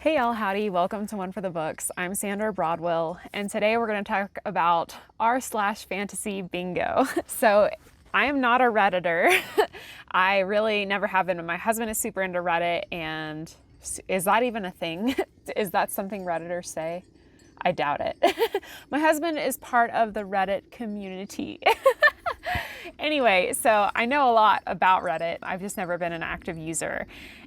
Hey y'all, howdy, welcome to One for the Books. I'm Sandra Broadwell, and today we're going to talk about r/fantasy bingo. So I am not a Redditor. I really never have been, but my husband is super into Reddit, and is that even a thing? Is that something Redditors say? I doubt it. My husband is part of the Reddit community. Anyway, so I know a lot about Reddit. I've just never been an active user.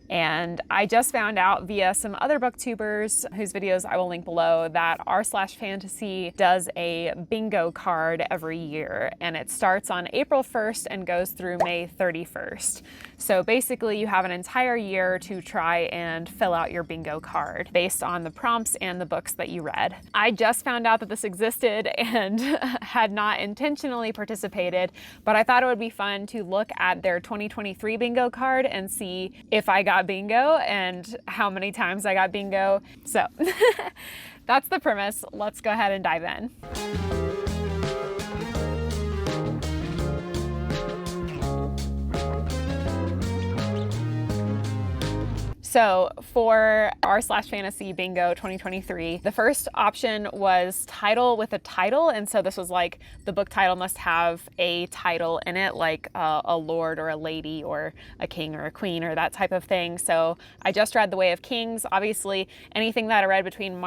And I just found out via some other booktubers whose videos I will link below that r/fantasy does a bingo card every year. And it starts on April 1st and goes through May 31st. So basically you have an entire year to try and fill out your bingo card based on the prompts and the books that you read. I just found out that this existed and had not intentionally participated, but I thought it would be fun to look at their 2023 bingo card and see if I got bingo and how many times I got bingo. So that's the premise. Let's go ahead and dive in. So for r/fantasy bingo 2023, the first option was title with a title. And so this was like the book title must have a title in it, like a lord or a lady or a king or a queen or that type of thing. So I just read The Way of Kings. Obviously anything that I read between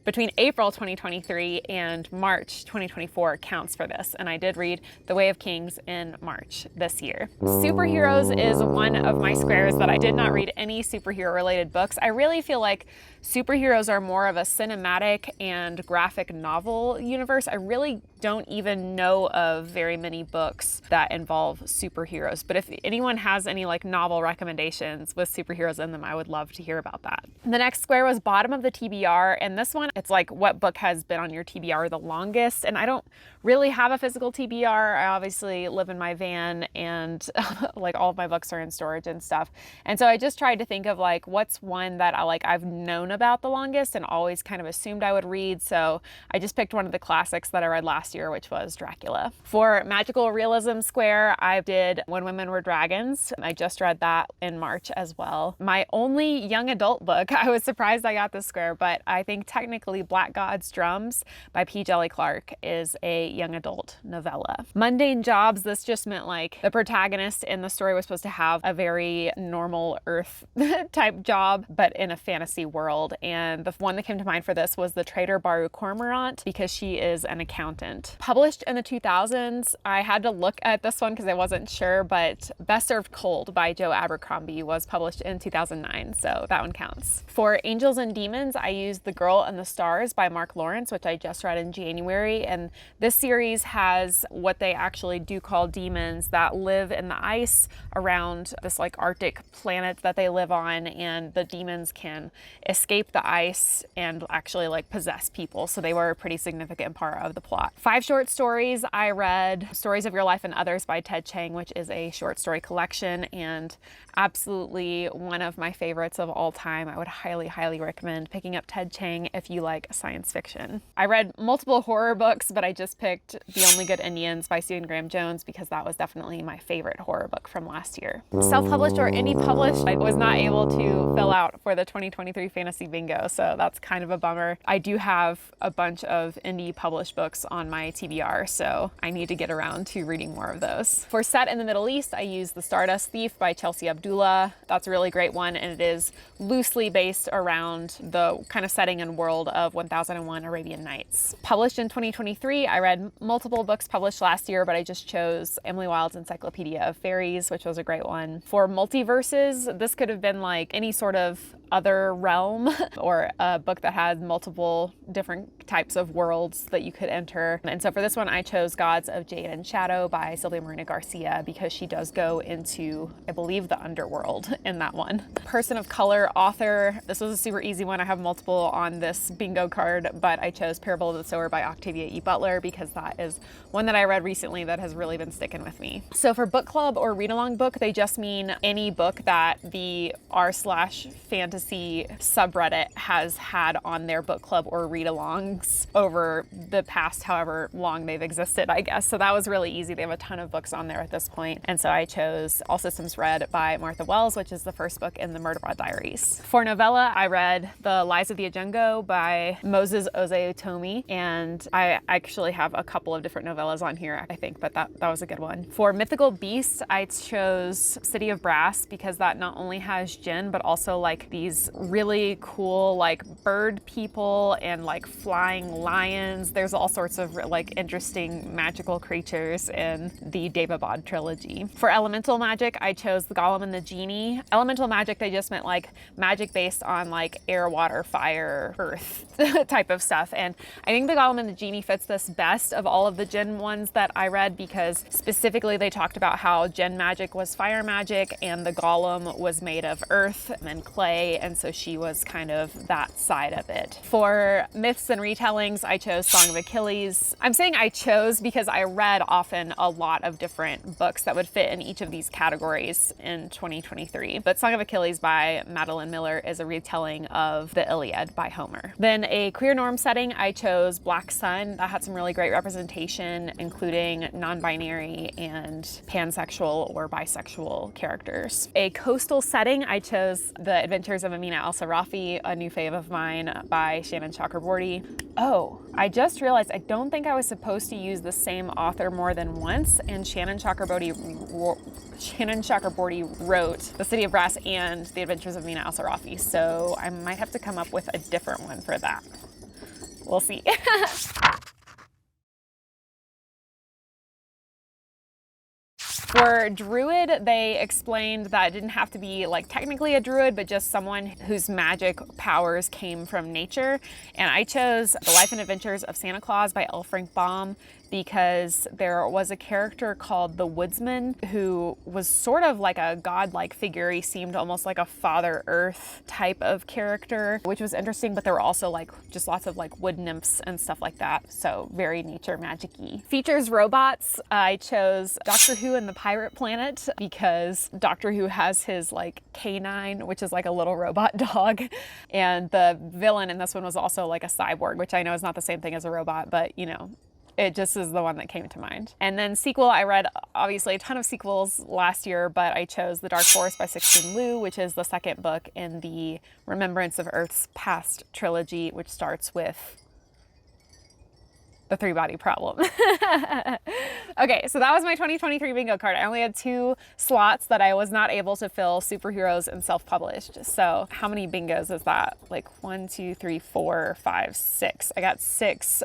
between April 2023 and March 2024 counts for this. And I did read The Way of Kings in March this year. Superheroes is one of my squares that I did not read any superhero related books. I really feel like superheroes are more of a cinematic and graphic novel universe. I really don't even know of very many books that involve superheroes. But if anyone has any like novel recommendations with superheroes in them, I would love to hear about that. The next square was bottom of the TBR. And this one, it's like what book has been on your TBR the longest. And I don't really have a physical TBR. I obviously live in my van and like all of my books are in storage and stuff. And so I just tried to think of like, what's one that I've known about the longest and always kind of assumed I would read. So I just picked one of the classics that I read last year, which was Dracula. For magical realism square, I did When Women Were Dragons. I just read that in March as well. My only young adult book, I was surprised I got this square, but I think technically Black God's Drums by P. Jelly Clark is a young adult novella. Mundane jobs, this just meant like the protagonist in the story was supposed to have a very normal earth type job, but in a fantasy world. And the one that came to mind for this was The Trader Baru Cormorant, because she is an accountant. Published in the 2000s, I had to look at this one because I wasn't sure, but Best Served Cold by Joe Abercrombie was published in 2009, so that one counts. For Angels and Demons, I used The Girl and the Stars by Mark Lawrence, which I just read in January. And this series has what they actually do call demons that live in the ice around this like Arctic planet that they live on, and the demons can escape the ice and actually like possess people. So they were a pretty significant part of the plot. 5 short stories. I read Stories of Your Life and Others by Ted Chiang, which is a short story collection and absolutely one of my favorites of all time. I would highly, highly recommend picking up Ted Chiang if you like science fiction. I read multiple horror books, but I just picked The Only Good Indians by Stephen Graham Jones because that was definitely my favorite horror book from last year. Self-published or indie published, I was not able to fill out for the 2023 fantasy bingo, so that's kind of a bummer. I do have a bunch of indie published books on my TBR, so I need to get around to reading more of those. For set in the Middle East, I used The Stardust Thief by Chelsea Abdullah. That's a really great one, and it is loosely based around the kind of setting and world of 1001 Arabian Nights. Published in 2023, I read multiple books published last year, but I just chose Emily Wilde's Encyclopedia of Fairies, which was a great one. For multiverses, this could have been like any sort of other realm or a book that had multiple different types of worlds that you could enter. And so for this one, I chose Gods of Jade and Shadow by Sylvia Marina Garcia because she does go into, I believe, the underworld in that one. Person of color author. This was a super easy one. I have multiple on this bingo card, but I chose Parable of the Sower by Octavia E. Butler because that is one that I read recently that has really been sticking with me. So for book club or read along book, they just mean any book that the r/fantasy fantasy subreddit has had on their book club or read-alongs over the past however long they've existed, I guess. So that was really easy. They have a ton of books on there at this point. And so I chose All Systems Red by Martha Wells, which is the first book in the Murderbot Diaries. For novella, I read The Lies of the Ajungo by Moses Ozeotomi, and I actually have a couple of different novellas on here, I think, but that was a good one. For mythical beasts, I chose City of Brass because that not only has Jinn, but also like these really cool like bird people and like flying lions. There's all sorts of like interesting magical creatures in the Daevabad trilogy. For elemental magic, I chose The Golem and the Genie. Elemental magic, they just meant like magic based on like air, water, fire, earth type of stuff. And I think The Golem and the Genie fits this best of all of the Jinn ones that I read, because specifically they talked about how Jinn magic was fire magic and the golem was made of earth and clay, and so she was kind of that side of it. For myths and retellings, I chose Song of Achilles. I'm saying I chose because I read often a lot of different books that would fit in each of these categories in 2023. But Song of Achilles by Madeline Miller is a retelling of the Iliad by Homer. Then a queer norm setting, I chose Black Sun. That had some really great representation, including non-binary and pansexual or bisexual characters. A coastal setting, I chose The Adventures of Amina Al-Sarafi, a new fave of mine by Shannon Chakraborty. Oh, I just realized I don't think I was supposed to use the same author more than once, and Shannon Chakraborty wrote The City of Brass and The Adventures of Amina Al-Sarafi, so I might have to come up with a different one for that. We'll see. For druid, they explained that it didn't have to be like technically a druid, but just someone whose magic powers came from nature. And I chose The Life and Adventures of Santa Claus by L. Frank Baum because there was a character called the Woodsman who was sort of like a godlike figure. He seemed almost like a Father Earth type of character, which was interesting, but there were also like just lots of like wood nymphs and stuff like that. So very nature magic-y. Features robots, I chose Doctor Who and the Pirate Planet because Doctor Who has his like canine, which is like a little robot dog. And the villain in this one was also like a cyborg, which I know is not the same thing as a robot, but you know, it just is the one that came to mind. And then sequel, I read obviously a ton of sequels last year, but I chose The Dark Forest by Sixteen Liu, which is the second book in the Remembrance of Earth's Past trilogy, which starts with the three-body problem. Okay, so that was my 2023 bingo card. I only had 2 slots that I was not able to fill, superheroes and self-published. So how many bingos is that? Like 1, 2, 3, 4, 5, 6. I got 6.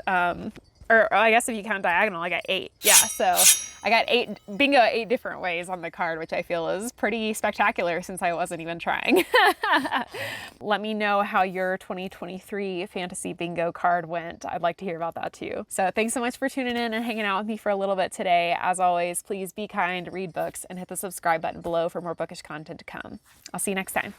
Or I guess if you count diagonal, I got 8. Yeah, so I got 8 bingo 8 different ways on the card, which I feel is pretty spectacular since I wasn't even trying. Let me know how your 2023 fantasy bingo card went. I'd like to hear about that too. So thanks so much for tuning in and hanging out with me for a little bit today. As always, please be kind, read books, and hit the subscribe button below for more bookish content to come. I'll see you next time.